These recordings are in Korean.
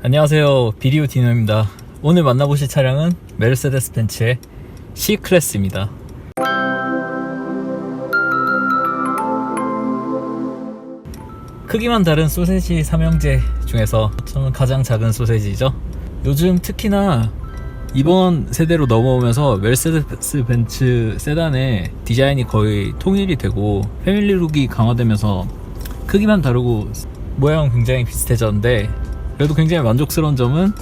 안녕하세요, 비리오 디노입니다. 오늘 만나보실 차량은 메르세데스 벤츠의 C클래스입니다. 크기만 다른 소세지 삼형제 중에서 저는 가장 작은 소세지죠. 요즘 특히나 이번 세대로 넘어오면서 메르세데스 벤츠 세단의 디자인이 거의 통일이 되고 패밀리룩이 강화되면서 크기만 다르고 모양은 굉장히 비슷해졌는데, 그래도 굉장히 만족스러운 점은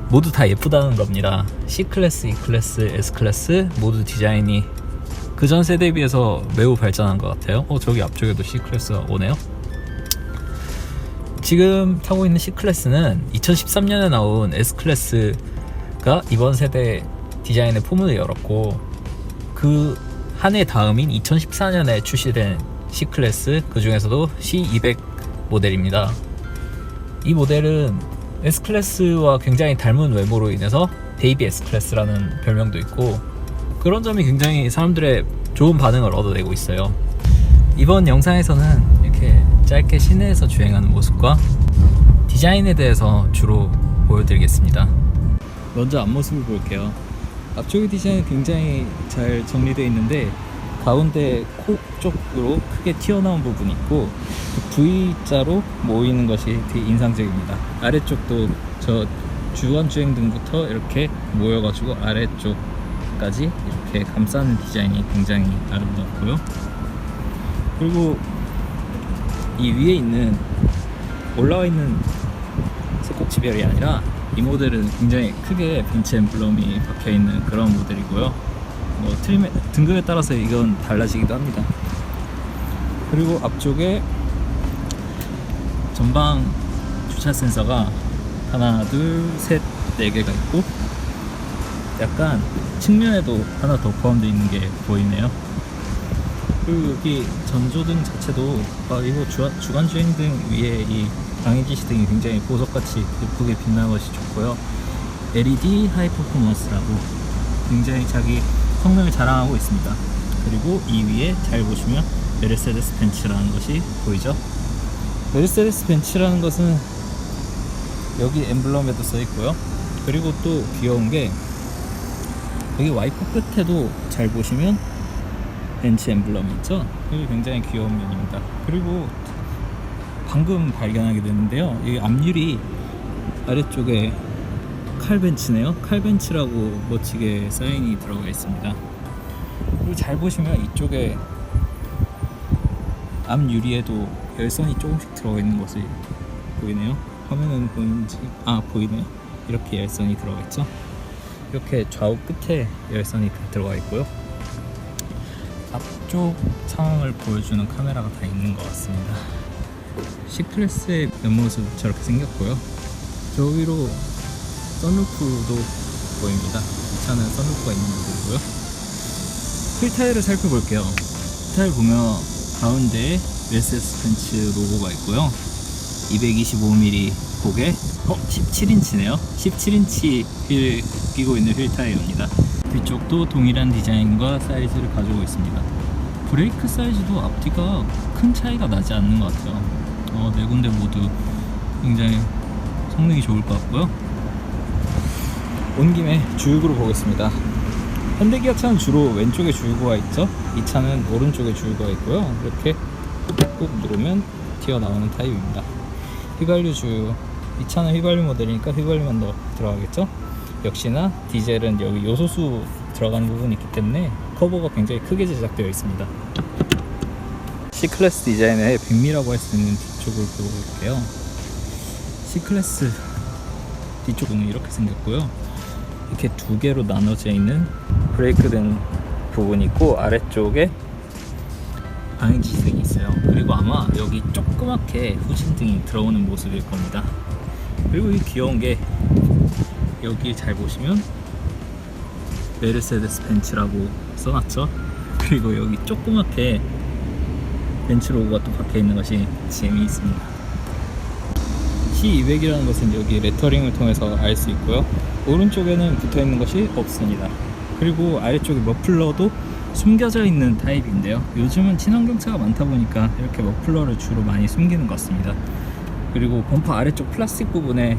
모두 다 예쁘다는 겁니다. C클래스, E클래스, S클래스 모두 디자인이 그전 세대에 비해서 매우 발전한 것 같아요. 저기 앞쪽에도 C클래스가 오네요. 지금 타고 있는 C클래스는 2013년에 나온 S클래스가 이번 세대 디자인의 포문을 열었고, 그 한 해 다음인 2014년에 출시된 C클래스, 그 중에서도 C200 모델입니다. 이 모델은 S클래스와 굉장히 닮은 외모로 인해서 베이비 S클래스라는 별명도 있고, 그런 점이 굉장히 사람들의 좋은 반응을 얻어내고 있어요. 이번 영상에서는 이렇게 짧게 시내에서 주행하는 모습과 디자인에 대해서 주로 보여드리겠습니다. 먼저 앞모습을 볼게요. 앞쪽의 디자인은 굉장히 잘 정리되어 있는데, 가운데 코 쪽으로 크게 튀어나온 부분이 있고 V자로 모이는 것이 되게 인상적입니다. 아래쪽도 저 주간주행등부터 이렇게 모여가지고 아래쪽까지 이렇게 감싸는 디자인이 굉장히 아름답고요. 그리고 이 위에 있는 올라와 있는 쇠꼭지별이 아니라 이 모델은 굉장히 크게 벤츠 엠블럼이 박혀있는 그런 모델이고요. 트림의 등급에 따라서 이건 달라지기도 합니다. 그리고 앞쪽에 전방 주차 센서가 하나, 둘, 셋, 네 개가 있고, 약간 측면에도 하나 더 포함되어 있는 게 보이네요. 그리고 여기 전조등 자체도 이거 주간주행등 위에 이 방해지시등이 굉장히 보석같이 예쁘게 빛나는 것이 좋고요. LED 하이 퍼포먼스라고 굉장히 자기 성능을 자랑하고 있습니다. 그리고 이 위에 잘 보시면 메르세데스 벤츠라는 것이 보이죠? 메르세데스 벤츠라는 것은 여기 엠블럼에도 써 있고요. 그리고 또 귀여운 게 여기 와이퍼 끝에도 잘 보시면 벤츠 엠블럼이 있죠? 이게 굉장히 귀여운 면입니다. 그리고 방금 발견하게 됐는데요, 이 앞유리 아래쪽에 칼벤츠네요. 칼벤츠라고 멋지게 사인이 들어가 있습니다. 그리고 잘 보시면 이쪽에 앞 유리에도 열선이 조금씩 들어가 있는 것이 보이네요. 화면은 보이는지 보이네요. 이렇게 열선이 들어가 있죠. 이렇게 좌우 끝에 열선이 들어가 있고요. 앞쪽 상황을 보여주는 카메라가 다 있는 것 같습니다. C클래스의 옆모습 저렇게 생겼고요. 저 위로 선루프도 보입니다. 이 차는 선루프가 있는 모델이고요. 휠타일을 살펴볼게요. 휠타일 보면 가운데에 메르세데스 벤츠 로고가 있고요. 225mm 폭에 17인치네요 17인치 휠 끼고 있는 휠타일입니다. 뒤쪽도 동일한 디자인과 사이즈를 가지고 있습니다. 브레이크 사이즈도 앞뒤가 큰 차이가 나지 않는 것 같아요. 네 군데 모두 굉장히 성능이 좋을 것 같고요. 온 김에 주유구를 보겠습니다. 현대기아차는 주로 왼쪽에 주유구가 있죠. 이 차는 오른쪽에 주유구가 있고요. 이렇게 꾹 누르면 튀어나오는 타입입니다. 휘발유 주유, 이 차는 휘발유 모델이니까 휘발유만 더 들어가겠죠. 역시나 디젤은 여기 요소수 들어가는 부분이 있기 때문에 커버가 굉장히 크게 제작되어 있습니다. C클래스 디자인의 백미라고 할 수 있는 뒤쪽을 보여볼게요. C클래스 뒤쪽은 이렇게 생겼고요. 이렇게 두 개로 나눠져 있는 브레이크등 부분이 있고, 아래쪽에 방향지시등이 있어요. 그리고 아마 여기 조그맣게 후진등이 들어오는 모습일 겁니다. 그리고 이 귀여운 게 여기 잘 보시면 메르세데스 벤츠라고 써놨죠. 그리고 여기 조그맣게 벤츠 로고가 또 박혀 있는 것이 재미있습니다. C200이라는 것은 여기 레터링을 통해서 알 수 있고요. 오른쪽에는 붙어있는 것이 없습니다. 그리고 아래쪽에 머플러도 숨겨져 있는 타입인데요, 요즘은 친환경차가 많다 보니까 이렇게 머플러를 주로 많이 숨기는 것 같습니다. 그리고 범퍼 아래쪽 플라스틱 부분에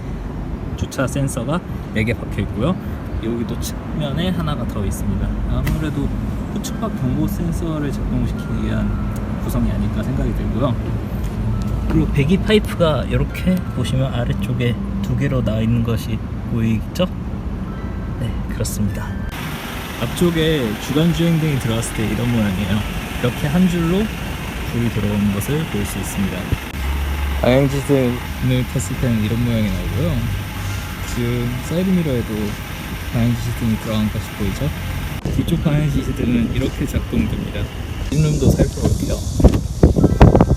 주차 센서가 4개 박혀 있고요. 여기도 측면에 하나가 더 있습니다. 아무래도 후측박 경보 센서를 작동시키기 위한 구성이 아닐까 생각이 들고요. 그리고 배기 파이프가 이렇게 보시면 아래쪽에 2개로 나와 있는 것이 보이죠? 네, 그렇습니다. 앞쪽에 주간주행등이 들어갔을 때 이런 모양이에요. 이렇게 한 줄로 불이 들어오는 것을 볼 수 있습니다. 방향지등을 켰을 때는 이런 모양이 나오고요. 지금 사이드미러에도 방향지시등이 들어간 것이 보이죠? 뒤쪽 방향지시등은 이렇게 작동됩니다. 뒷룸도 살펴볼게요.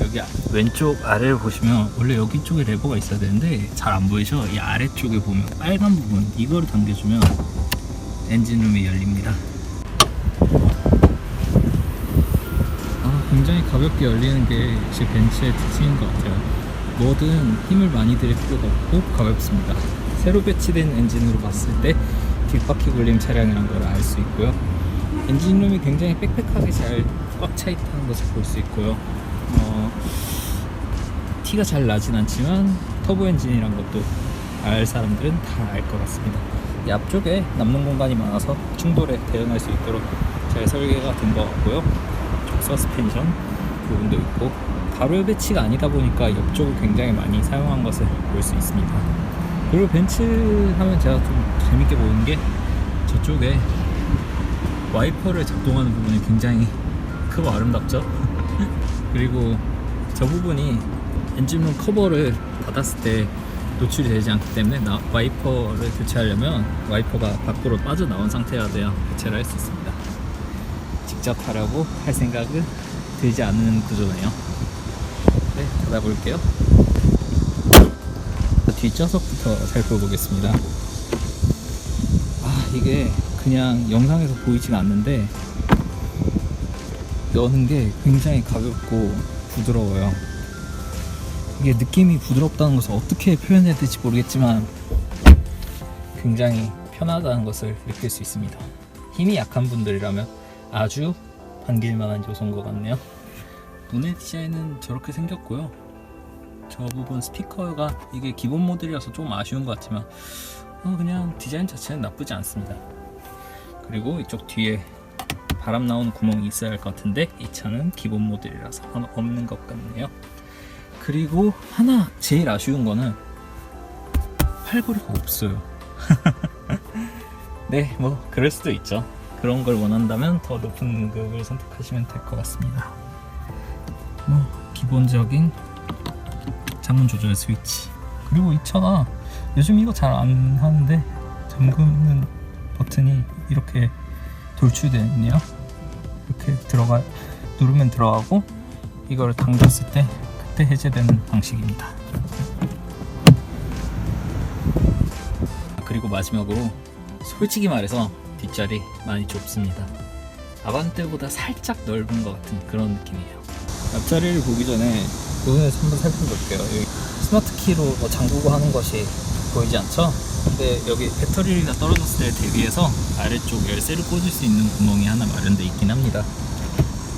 여기 왼쪽 아래를 보시면 원래 여기 쪽에 레버가 있어야 되는데 잘 안 보이죠? 이 아래쪽에 보면 빨간 부분, 이거를 당겨주면 엔진룸이 열립니다. 굉장히 가볍게 열리는 게 제 벤츠의 특징인 것 같아요. 뭐든 힘을 많이 들일 필요가 없고 가볍습니다. 새로 배치된 엔진으로 봤을 때 뒷바퀴 굴림 차량이라는 걸 알 수 있고요. 엔진룸이 굉장히 빽빽하게 잘 꽉 차 있다는 것을 볼 수 있고요. 티가 잘 나진 않지만 터보 엔진이란 것도 알 사람들은 다 알 것 같습니다. 이 앞쪽에 남는 공간이 많아서 충돌에 대응할 수 있도록 잘 설계가 된 것 같고요. 쪽 서스펜션 부분도 있고 가로 배치가 아니다 보니까 옆쪽을 굉장히 많이 사용한 것을 볼 수 있습니다. 그리고 벤츠 하면 제가 좀 재밌게 보는 게 저쪽에 와이퍼를 작동하는 부분이 굉장히 크고 아름답죠. 그리고 저 부분이 엔진룸 커버를 닫았을 때 노출이 되지 않기 때문에 와이퍼를 교체하려면 와이퍼가 밖으로 빠져나온 상태여야 돼야 교체를 할 수 있습니다. 직접 하려고 할 생각은 들지 않는 구조네요. 네, 닫아볼게요. 뒷좌석부터 살펴보겠습니다. 이게 그냥 영상에서 보이지가 않는데 여는 게 굉장히 가볍고 부드러워요. 이게 느낌이 부드럽다는 것을 어떻게 표현해야 될지 모르겠지만 굉장히 편하다는 것을 느낄 수 있습니다. 힘이 약한 분들이라면 아주 반길만한 요소인 것 같네요. 문의 디자인은 저렇게 생겼고요. 저 부분 스피커가 이게 기본 모델이라서 좀 아쉬운 것 같지만 그냥 디자인 자체는 나쁘지 않습니다. 그리고 이쪽 뒤에 바람 나오는 구멍이 있어야 할 것 같은데 이 차는 기본 모델이라서 없는 것 같네요. 그리고 하나 제일 아쉬운 거는 팔걸이가 없어요. 네, 뭐 그럴 수도 있죠. 그런 걸 원한다면 더 높은 등급을 선택하시면 될 것 같습니다. 뭐 기본적인 장문 조절 스위치, 그리고 이 차가 요즘 이거 잘 안 하는데 잠그는 버튼이 이렇게 돌출되어 있네요. 이렇게 누르면 들어가고 이걸 당겼을 때 그때 해제되는 방식입니다. 그리고 마지막으로 솔직히 말해서 뒷자리 많이 좁습니다. 아반떼보다 살짝 넓은 것 같은 그런 느낌이에요. 앞자리를 보기 전에 부분에서 한번 살펴볼게요. 여기 스마트 키로 뭐 잠그고 하는 것이 보이지 않죠? 근데 여기 배터리가 떨어졌을 때 대비해서 아래쪽 열쇠를 꽂을 수 있는 구멍이 하나 마련되어 있긴 합니다.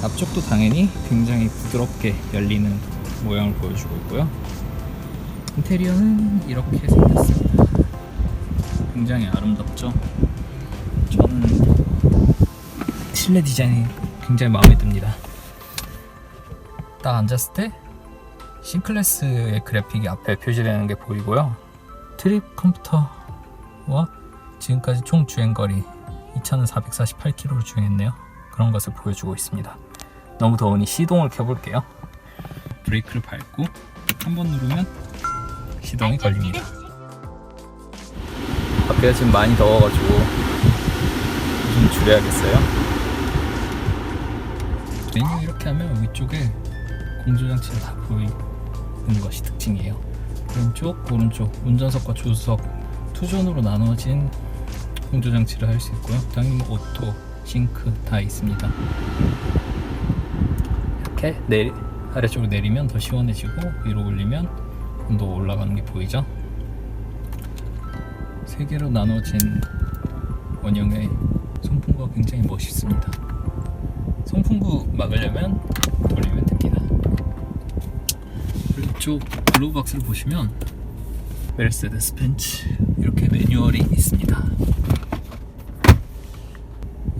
앞쪽도 당연히 굉장히 부드럽게 열리는 모양을 보여주고 있고요. 인테리어는 이렇게 생겼습니다. 굉장히 아름답죠? 저는 실내 디자인이 굉장히 마음에 듭니다. 딱 앉았을 때 C클래스의 그래픽이 앞에 표시되는 게 보이고요. 트립 컴퓨터와 지금까지 총 주행거리 이 차는 448km를 주행했네요. 그런 것을 보여주고 있습니다. 너무 더우니 시동을 켜볼게요. 브레이크를 밟고 한번 누르면 시동이 걸립니다. 밖에가 지금 많이 더워가지고 좀 줄여야겠어요. 메뉴 이렇게 하면 위쪽에 공조장치가 다 보이는 것이 특징이에요. 왼쪽, 오른쪽, 운전석과 조수석 투존으로 나눠진 공조장치를 할 수 있고요. 당연히 오토, 싱크 다 있습니다. 이렇게 아래쪽으로 내리면 더 시원해지고 위로 올리면 온도가 올라가는 게 보이죠? 3개로 나눠진 원형의 송풍구가 굉장히 멋있습니다. 송풍구 막으려면 돌리면 됩니다. 그리고 이쪽 글로우 박스를 보시면 메르세데스 벤츠 이렇게 매뉴얼이 있습니다.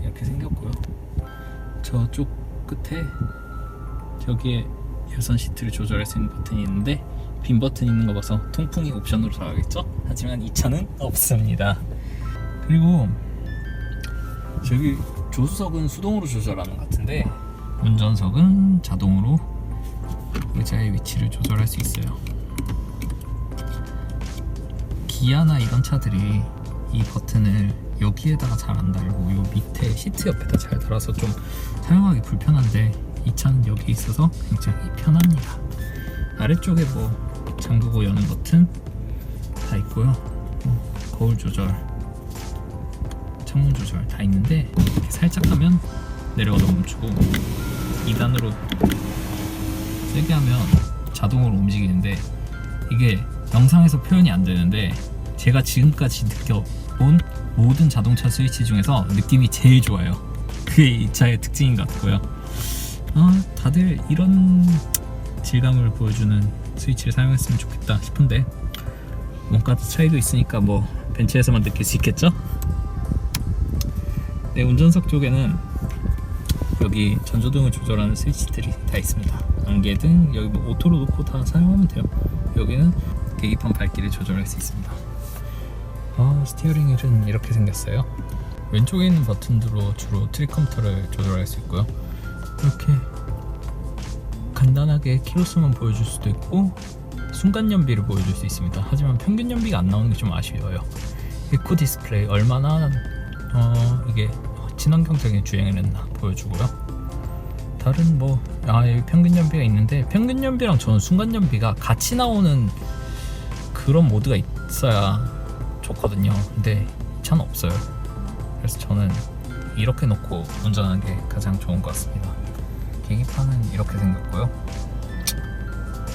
이렇게 생겼고요. 저쪽 끝에 저기에 유선 시트를 조절할 수 있는 버튼이 있는데 빈 버튼 있는 거 봐서 통풍이 옵션으로 들어가겠죠? 하지만 이 차는 없습니다. 그리고 저기 조수석은 수동으로 조절하는 것 같은데 운전석은 자동으로 의자의 위치를 조절할 수 있어요. 기아나 이런 차들이 이 버튼을 여기에다가 잘 안 달고 요 밑에 시트 옆에다 잘 달아서 좀 사용하기 불편한데 이 차는 여기 있어서 굉장히 편합니다. 아래쪽에 뭐 잠그고 여는 버튼 다 있고요. 거울 조절, 창문 조절 다 있는데 이렇게 살짝 하면 내려가다 멈추고 2단으로 세게 하면 자동으로 움직이는데 이게 영상에서 표현이 안 되는데 제가 지금까지 느껴본 모든 자동차 스위치 중에서 느낌이 제일 좋아요. 그게 이 차의 특징인 것 같고요. 다들 이런 질감을 보여주는 스위치를 사용했으면 좋겠다 싶은데 원가도 차이도 있으니까 뭐 벤츠에서만 느낄 수 있겠죠? 네, 운전석 쪽에는 여기 전조등을 조절하는 스위치들이 다 있습니다. 안개등, 여기 뭐 오토로 놓고 다 사용하면 돼요. 여기는 계기판 밝기를 조절할 수 있습니다. 스티어링 휠은 이렇게 생겼어요. 왼쪽에 있는 버튼으로 주로 트립 컴퓨터를 조절할 수 있고요. 이렇게 간단하게 키로수만 보여줄 수도 있고 순간 연비를 보여줄 수 있습니다. 하지만 평균 연비가 안 나오는 게 좀 아쉬워요. 에코 디스플레이 얼마나 이게 친환경적인 주행을 했나 보여주고요. 다른 뭐 여기 평균 연비가 있는데 평균 연비랑 저는 순간 연비가 같이 나오는 그런 모드가 있어야 좋거든요. 근데 이 차는 없어요. 그래서 저는 이렇게 놓고 운전하는 게 가장 좋은 것 같습니다. 계기판은 이렇게 생겼고요.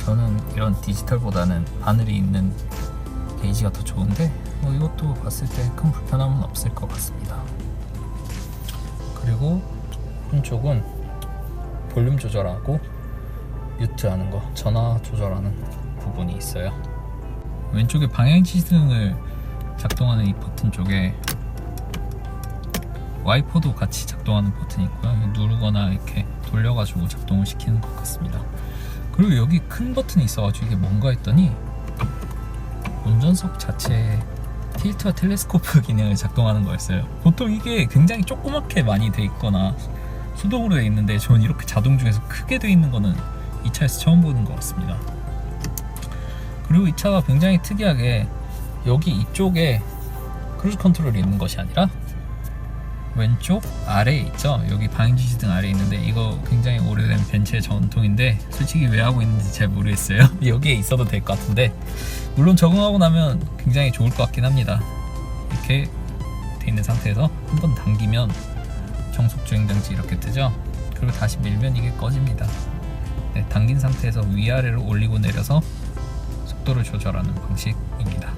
저는 이런 디지털보다는 바늘이 있는 게이지가 더 좋은데 이것도 봤을 때 큰 불편함은 없을 것 같습니다. 그리고 오른쪽은 볼륨 조절하고 뮤트하는 거, 전화 조절하는 부분이 있어요. 왼쪽에 방향지시등을 작동하는 이 버튼 쪽에 와이퍼도 같이 작동하는 버튼이 있고요. 누르거나 이렇게 돌려가지고 작동을 시키는 것 같습니다. 그리고 여기 큰 버튼이 있어가지고 이게 뭔가 했더니 운전석 자체에 틸트와 텔레스코프 기능을 작동하는 거였어요. 보통 이게 굉장히 조그맣게 많이 돼 있거나 수동으로 돼 있는데 저는 이렇게 자동 중에서 크게 돼 있는 거는 이 차에서 처음 보는 것 같습니다. 그리고 이 차가 굉장히 특이하게 여기 이쪽에 크루즈 컨트롤이 있는 것이 아니라 왼쪽 아래에 있죠. 여기 방향지시등 아래에 있는데 이거 굉장히 오래된 벤츠의 전통인데 솔직히 왜 하고 있는지 잘 모르겠어요. 여기에 있어도 될 것 같은데 물론 적응하고 나면 굉장히 좋을 것 같긴 합니다. 이렇게 돼 있는 상태에서 한번 당기면 정속주행장치 이렇게 뜨죠. 그리고 다시 밀면 이게 꺼집니다. 네, 당긴 상태에서 위아래로 올리고 내려서 속도를 조절하는 방식입니다.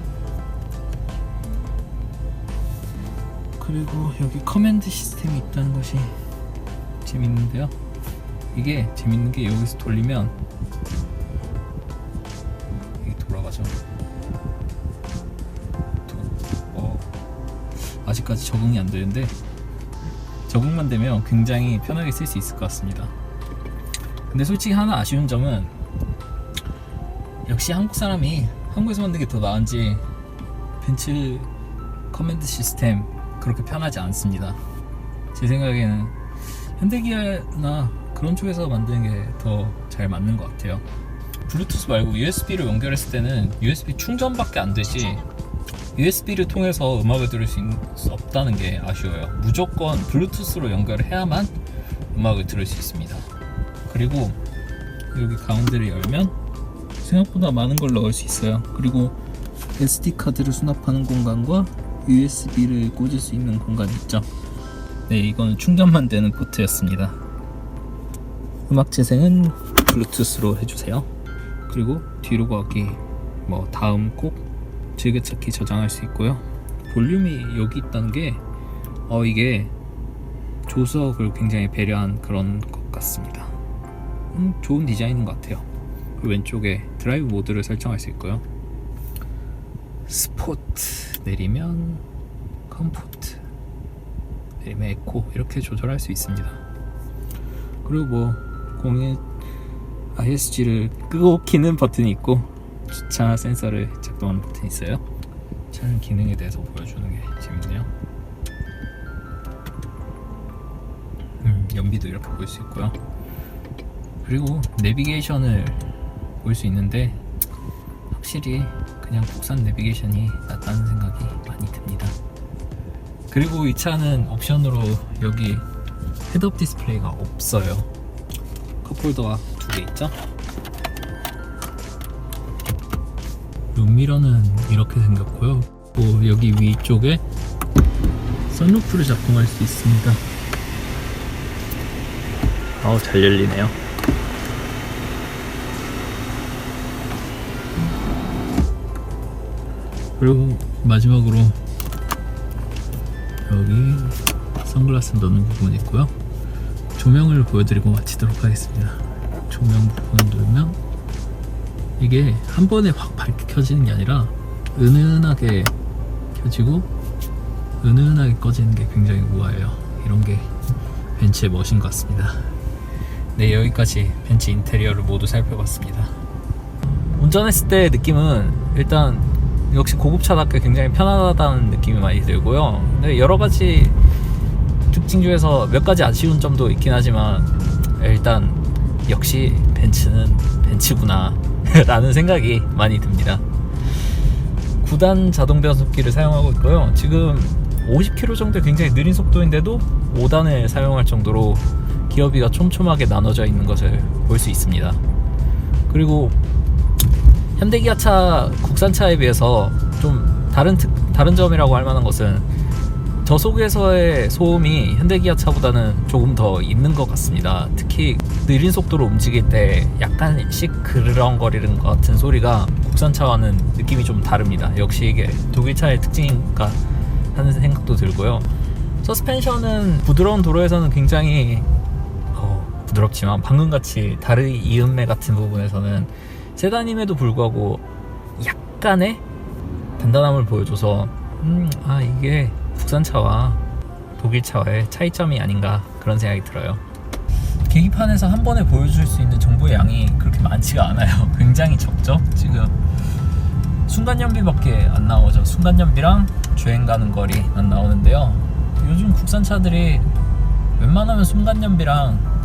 그리고 여기 커맨드 시스템이 있다는 것이 재밌는데요. 이게 재밌는 게 여기서 돌리면 이게 돌아가죠. 아직까지 적응이 안 되는데 적응만 되면 굉장히 편하게 쓸 수 있을 것 같습니다. 근데 솔직히 하나 아쉬운 점은 역시 한국 사람이 한국에서 만든 게 더 나은지 벤츠 커맨드 시스템 그렇게 편하지 않습니다. 제 생각에는 현대기아나 그런 쪽에서 만드는 게 더 잘 맞는 것 같아요. 블루투스 말고 USB로 연결했을 때는 USB 충전밖에 안 되지 USB를 통해서 음악을 들을 수 없다는 게 아쉬워요. 무조건 블루투스로 연결해야만 음악을 들을 수 있습니다. 그리고 여기 가운데를 열면 생각보다 많은 걸 넣을 수 있어요. 그리고 SD카드를 수납하는 공간과 USB를 꽂을 수 있는 공간이 있죠. 네, 이건 충전만 되는 포트였습니다. 음악 재생은 블루투스로 해주세요. 그리고 뒤로 가기, 뭐 다음 곡, 즐겨찾기 저장할 수 있고요. 볼륨이 여기 있다는 게 이게 조수석을 굉장히 배려한 그런 것 같습니다. 좋은 디자인인 것 같아요. 그리고 왼쪽에 드라이브 모드를 설정할 수 있고요. 스포트 내리면 컴포트, 내리면 에코, 이렇게 조절할 수 있습니다. 그리고 뭐 공의 ISG를 끄고 키는 버튼이 있고 주차 센서를 작동하는 버튼이 있어요. 차량 기능에 대해서 보여주는 게 재밌네요. 연비도 이렇게 볼 수 있고요. 그리고 내비게이션을 볼 수 있는데 확실히 그냥 국산 내비게이션이 낫다는 생각이 많이 듭니다. 그리고 이 차는 옵션으로 여기 헤드업 디스플레이가 없어요. 컵홀더가 2개 있죠. 룸미러는 이렇게 생겼고요. 또 여기 위쪽에 선루프를 작동할 수 있습니다. 잘 열리네요. 그리고 마지막으로 여기 선글라스 넣는 부분이 있고요. 조명을 보여드리고 마치도록 하겠습니다. 조명 부분을 누르면 이게 한 번에 확 밝게 켜지는 게 아니라 은은하게 켜지고 은은하게 꺼지는 게 굉장히 우아해요. 이런 게 벤츠의 멋인 것 같습니다. 네, 여기까지 벤츠 인테리어를 모두 살펴봤습니다. 운전했을 때 느낌은 일단 역시 고급차답게 굉장히 편안하다는 느낌이 많이 들고요. 근데 여러 가지 특징 중에서 몇 가지 아쉬운 점도 있긴 하지만 일단 역시 벤츠는 벤츠구나 라는 생각이 많이 듭니다. 9단 자동 변속기를 사용하고 있고요. 지금 50km 정도 굉장히 느린 속도인데도 5단을 사용할 정도로 기어비가 촘촘하게 나눠져 있는 것을 볼 수 있습니다. 그리고 현대기아차 국산차에 비해서 좀 다른 점이라고 할 만한 것은 저속에서의 소음이 현대기아차보다는 조금 더 있는 것 같습니다. 특히 느린 속도로 움직일 때 약간씩 그르렁거리는 것 같은 소리가 국산차와는 느낌이 좀 다릅니다. 역시 이게 독일차의 특징인가 하는 생각도 들고요. 서스펜션은 부드러운 도로에서는 굉장히 부드럽지만 방금같이 다리 이음매 같은 부분에서는 세단임에도 불구하고 약간의 단단함을 보여줘서 이게 국산차와 독일차와의 차이점이 아닌가 그런 생각이 들어요. 계기판에서 한 번에 보여줄 수 있는 정보의 양이 그렇게 많지가 않아요. 굉장히 적죠. 지금 순간연비밖에 안 나오죠. 순간연비랑 주행 가는 거리만 나오는데요. 요즘 국산차들이 웬만하면 순간연비랑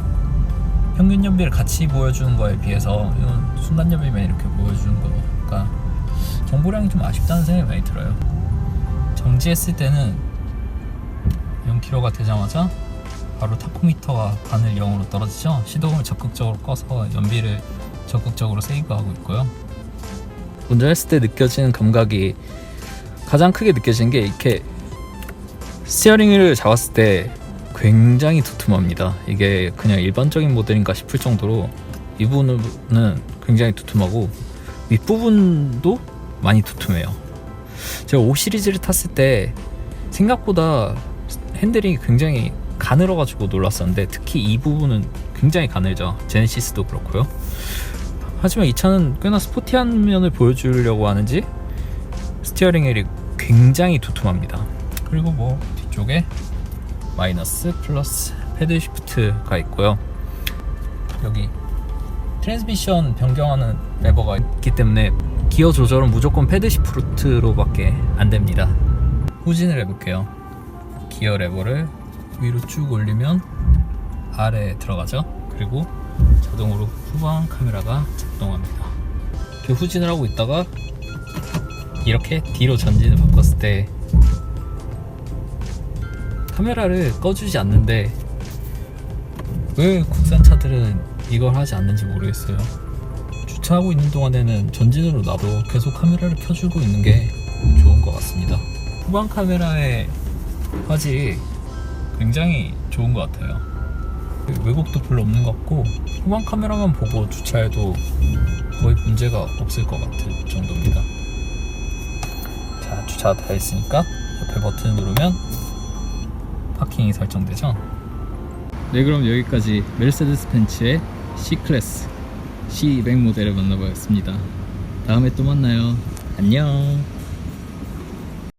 평균 연비를 같이 보여주는 거에 비해서 이건 순간연비만 이렇게 보여주는 거니까 정보량이 좀 아쉽다는 생각이 많이 들어요. 정지했을 때는 0km가 되자마자 바로 타코미터가 바늘 0으로 떨어지죠. 시동을 적극적으로 꺼서 연비를 적극적으로 세이브하고 있고요. 운전했을 때 느껴지는 감각이 가장 크게 느껴지는 게 이렇게 스티어링 휠을 잡았을 때 굉장히 두툼합니다. 이게 그냥 일반적인 모델인가 싶을 정도로 이 부분은 굉장히 두툼하고 윗부분도 많이 두툼해요. 제가 5 시리즈를 탔을 때 생각보다 핸들이 굉장히 가늘어가지고 놀랐었는데 특히 이 부분은 굉장히 가늘죠. 제네시스도 그렇고요. 하지만 이 차는 꽤나 스포티한 면을 보여주려고 하는지 스티어링 휠이 굉장히 두툼합니다. 그리고 뭐 뒤쪽에 마이너스 플러스 패들 시프트가 있고요. 여기 트랜스미션 변경하는 레버가 있기 때문에 기어 조절은 무조건 패드 시프트로밖에 안 됩니다. 후진을 해볼게요. 기어 레버를 위로 쭉 올리면 아래에 들어가죠. 그리고 자동으로 후방 카메라가 작동합니다. 이렇게 후진을 하고 있다가 이렇게 뒤로 전진을 바꿨을 때 카메라를 꺼주지 않는데 왜 국산차들은 이걸 하지 않는지 모르겠어요. 주차하고 있는 동안에는 전진으로 놔도 계속 카메라를 켜주고 있는 게 좋은 것 같습니다. 후방 카메라의 화질이 굉장히 좋은 것 같아요. 왜곡도 별로 없는 것 같고 후방 카메라만 보고 주차해도 거의 문제가 없을 것 같은 정도입니다. 자, 주차 다 했으니까 옆에 버튼을 누르면 파킹이 설정되죠. 네, 그럼 여기까지 메르세데스 벤츠의 C클래스 C200 모델을 만나보았습니다. 다음에 또 만나요. 안녕.